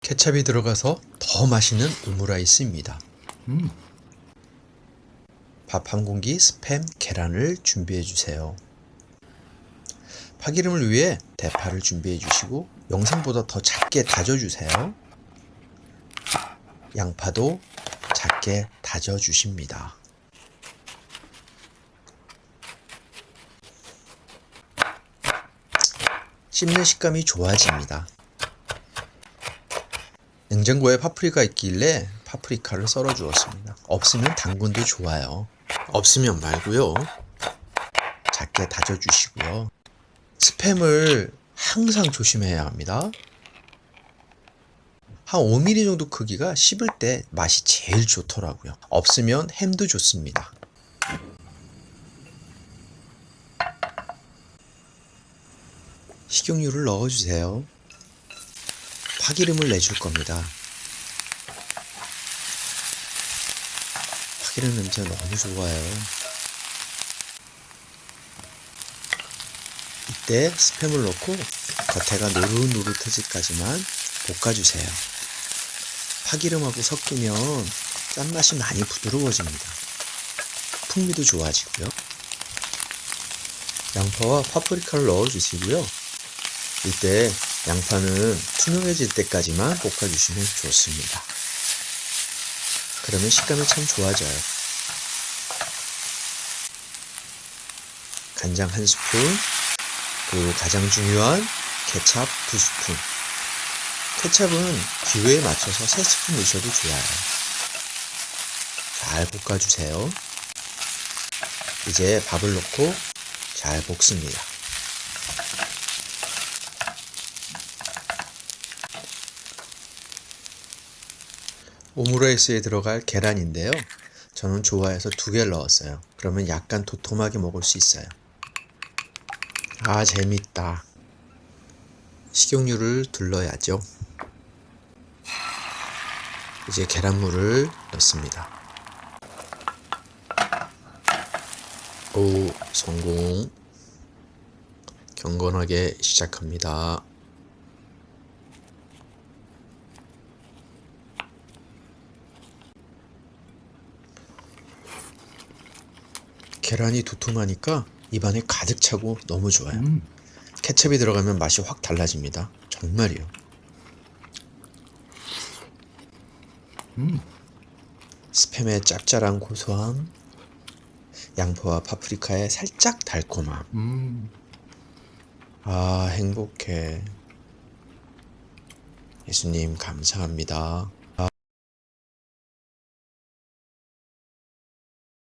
케찹이 들어가서 더 맛있는 오므라이스입니다. 밥 한 공기 스팸 계란을 준비해 주세요. 파기름을 위해 대파를 준비해 주시고 영상보다 더 작게 다져 주세요. 양파도 작게 다져 주십니다. 씹는 식감이 좋아집니다. 냉장고에 파프리카 있길래 파프리카를 썰어 주었습니다. 없으면 당근도 좋아요. 없으면 말고요. 작게 다져 주시고요. 스팸을 항상 조심해야 합니다. 한 5mm 정도 크기가 씹을 때 맛이 제일 좋더라고요. 없으면 햄도 좋습니다. 식용유를 넣어주세요. 파기름을 내줄 겁니다. 파기름 냄새 너무 좋아요. 이때 스팸을 넣고 겉에가 노릇노릇해질까지만 볶아주세요. 파기름하고 섞이면 짠맛이 많이 부드러워집니다. 풍미도 좋아지고요. 양파와 파프리카를 넣어주시고요. 이때 양파는 투명해질 때까지만 볶아주시면 좋습니다. 그러면 식감이 참 좋아져요. 간장 1스푼, 그리고 가장 중요한 케찹 2스푼. 케찹은 기호에 맞춰서 3스푼 넣으셔도 좋아요. 잘 볶아주세요. 이제 밥을 넣고 잘 볶습니다. 오므라이스에 들어갈 계란인데요. 저는 좋아해서 2개를 넣었어요. 그러면 약간 도톰하게 먹을 수 있어요. 아, 재밌다. 식용유를 둘러야죠. 이제 계란물을 넣습니다. 오, 성공. 경건하게 시작합니다. 계란이 도톰하니까 입안에 가득 차고 너무 좋아요. 케첩이 들어가면 맛이 확 달라집니다. 정말이요. 스팸의 짭짤한 고소함, 양파와 파프리카의 살짝 달콤함. 아, 행복해. 예수님 감사합니다.